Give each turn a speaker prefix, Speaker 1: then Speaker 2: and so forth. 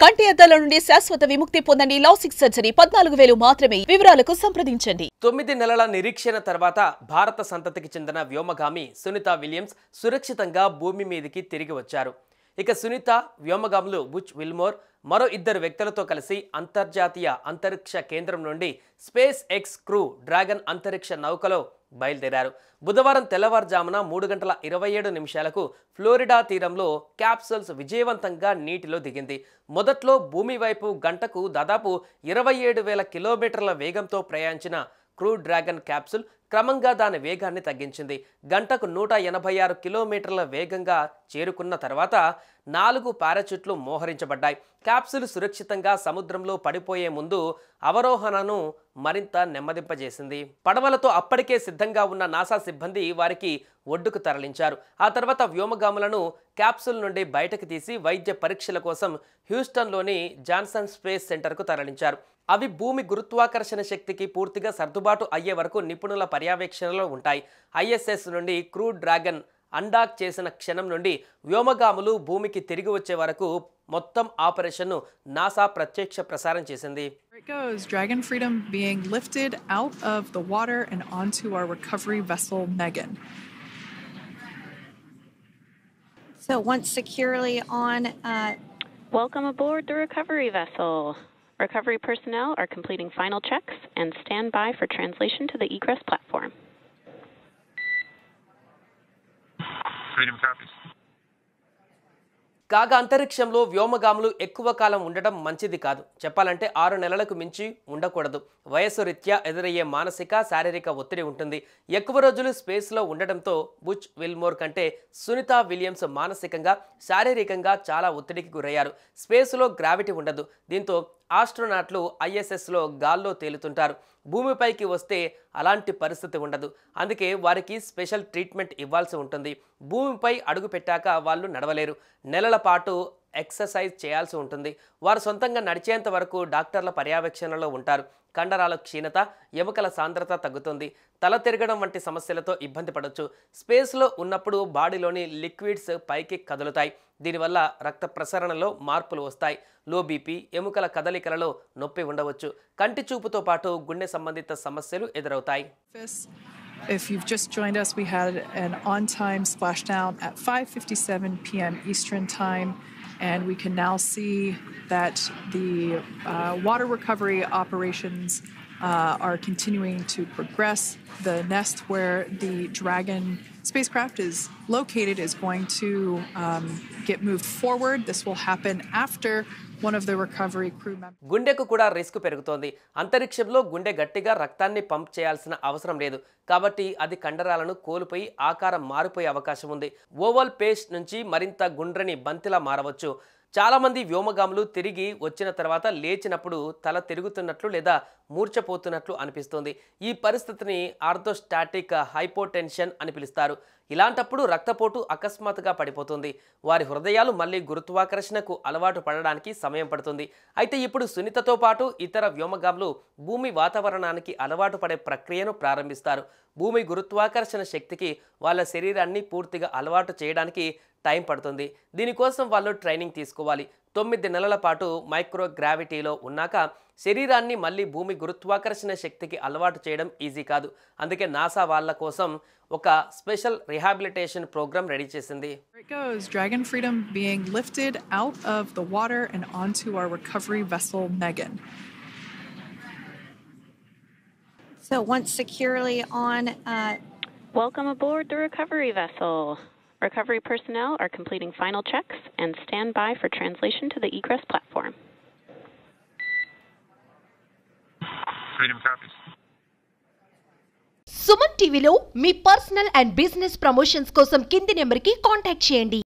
Speaker 1: కంటి అద్దాల నుండి శాశ్వత విముక్తి పొందండి. లాసిక్ సర్జరీ 14,000 మాత్రమే. వివరాలకు సంప్రదించండి.
Speaker 2: 9 నెలల నిరీక్షణ తర్వాత భారత సంతతికి చెందిన వ్యోమగామి సునీత విలియమ్స్ సురక్షితంగా భూమి మీదకి తిరిగి వచ్చారు. ఇక సునీత వ్యోమగాములు బుచ్ విల్మోర్ మరో 2 వ్యక్తులతో కలిసి అంతర్జాతీయ అంతరిక్ష కేంద్రం నుండి స్పేస్ ఎక్స్ క్రూ డ్రాగన్ అంతరిక్ష నౌకలో బయలుదేరారు. బుధవారం తెల్లవారుజామున 3:27 ఫ్లోరిడా తీరంలో క్యాప్సూల్స్ విజయవంతంగా నీటిలో దిగింది. మొదట్లో భూమి వైపు గంటకు దాదాపు 27,000 కిలోమీటర్ల వేగంతో ప్రయాణించిన క్రూ డ్రాగన్ క్యాప్సూల్ క్రమంగా దాని వేగాన్ని తగ్గించింది. గంటకు 186 కిలోమీటర్ల వేగంగా చేరుకున్న తర్వాత 4 పారాచూట్లు మోహరించబడ్డాయి. క్యాప్సూల్ సురక్షితంగా సముద్రంలో పడిపోయే ముందు అవరోహణను మరింత నెమ్మదింపజేసింది. పడవలతో అప్పటికే సిద్ధంగా ఉన్న నాసా సిబ్బంది వారికి ఒడ్డుకు తరలించారు. ఆ తర్వాత వ్యోమగాములను క్యాప్సూల్ నుండి బయటకు తీసి వైద్య పరీక్షల కోసం హ్యూస్టన్లోని జాన్సన్ స్పేస్ సెంటర్కు తరలించారు. అవి భూమి గురుత్వాకర్షణ శక్తికి పూర్తిగా సర్దుబాటు అయ్యే వరకు నిపుణుల పర్యవేక్షణలో ఉంటాయి. ఐఎస్ఎస్ నుండి క్రూ డ్రాగన్ అండాక్ చేసిన క్షణం నుండి వ్యోమగాములు భూమికి తిరిగి వచ్చే వరకు మొత్తం ఆపరేషన్ను నాసా ప్రత్యక్ష ప్రసారం చేసింది.
Speaker 3: Dragon Freedom being lifted out of the water and onto our recovery vessel Megan.
Speaker 4: So once securely on,
Speaker 5: welcome aboard the recovery vessel. Recovery personnel are completing final checks and stand by for translation to the egress platform.
Speaker 6: Freedom copies.
Speaker 2: కాగా అంతరిక్షంలో వ్యోమగాములు ఎక్కువ కాలం ఉండడం మంచిది కాదు. చెప్పాలంటే 6 నెలలకు మించి ఉండకూడదు. వయస్సు రీత్యా ఎదురయ్యే మానసిక శారీరక ఒత్తిడి ఉంటుంది. ఎక్కువ రోజులు స్పేస్లో ఉండడంతో బుచ్ విల్మోర్ కంటే సునీత విలియమ్స్ మానసికంగా శారీరకంగా చాలా ఒత్తిడికి గురయ్యారు. స్పేస్లో గ్రావిటీ ఉండదు. దీంతో ఆస్ట్రోనాట్లు ఐఎస్ఎస్లో గాల్లో తేలుతుంటారు. భూమిపైకి వస్తే అలాంటి పరిస్థితి ఉండదు. అందుకే వారికి స్పెషల్ ట్రీట్మెంట్ ఇవ్వాల్సి ఉంటుంది. భూమిపై అడుగు పెట్టాక వాళ్ళు నడవలేరు. నెలల పాటు ఎక్సర్సైజ్ చేయాల్సి ఉంటుంది. వారు సొంతంగా నడిచేంత వరకు డాక్టర్ల పర్యవేక్షణలో ఉంటారు. కండరాల క్షీణత, ఎముకల సాంద్రత తగ్గుతుంది. తల తిరగడం వంటి సమస్యలతో ఇబ్బంది పడవచ్చు. స్పేస్లో ఉన్నప్పుడు బాడీలోని లిక్విడ్స్ పైకి కదులుతాయి. దీనివల్ల రక్త ప్రసరణలో మార్పులు వస్తాయి. లో బీపీ, ఎముకల కదలికలలో నొప్పి ఉండవచ్చు. కంటి చూపుతో పాటు గుండె సంబంధిత సమస్యలు ఎదురవుతాయి.
Speaker 3: If you've just joined us, we had an on-time splashdown at 5:57 p.m. Eastern Time, and we can now see that the water recovery operations are continuing to progress. The nest where the Dragon spacecraft is located is going to get moved forward. This will happen after one of the recovery crew members.
Speaker 2: గుండెకు కూడా risk పెరుగుతోంది. అంతరిక్షంలో గుండె గట్టిగా రక్తాన్ని pump చేయాల్సిన అవసరం లేదు. కాబట్టి అది కండరాలను కోల్పోయి ఆకారం మారిపోయే అవకాశం ఉంది. ఓవల్ పేస్ట్ నుంచి మరింత గుండ్రని బంతిలా మారవచ్చు. చాలామంది వ్యోమగాములు తిరిగి వచ్చిన తర్వాత లేచినప్పుడు తల తిరుగుతున్నట్లు లేదా మూర్ఛపోతున్నట్లు అనిపిస్తుంది. ఈ పరిస్థితిని ఆర్థోస్టాటిక్ హైపోటెన్షన్ అని పిలుస్తారు. ఇలాంటప్పుడు రక్తపోటు అకస్మాత్తుగా పడిపోతుంది. వారి హృదయాలు మళ్ళీ గురుత్వాకర్షణకు అలవాటు పడడానికి సమయం పడుతుంది. అయితే ఇప్పుడు సునీతతో పాటు ఇతర వ్యోమగాములు భూమి వాతావరణానికి అలవాటు పడే ప్రక్రియను ప్రారంభిస్తారు. భూమి గురుత్వాకర్షణ శక్తికి వాళ్ళ శరీరాన్ని పూర్తిగా అలవాటు చేయడానికి టైం పడుతుంది. దీనికోసం వాళ్ళు ట్రైనింగ్ తీసుకోవాలి. 9 నెలల పాటు మైక్రోగ్రావిటీలో ఉన్నాక శరీరాన్ని మళ్ళీ భూమి గురుత్వాకర్షణ శక్తికి అలవాటు చేయడం ఈజీ కాదు. అందుకే నాసా వాళ్ళ కోసం ఒక స్పెషల్ రిహాబిలిటేషన్ ప్రోగ్రామ్ రెడీ చేసింది.
Speaker 3: Dragon Freedom being lifted out of the water and onto our recovery vessel Megan.
Speaker 4: so once securely on,
Speaker 5: Welcome aboard the recovery vessel. Recovery personnel are completing final checks and stand by for translation to the egress platform.
Speaker 6: Freedom copies.
Speaker 7: Suman టీవీలో మీ personal and business promotions కోసం కింది నెంబర్కి contact చేయండి.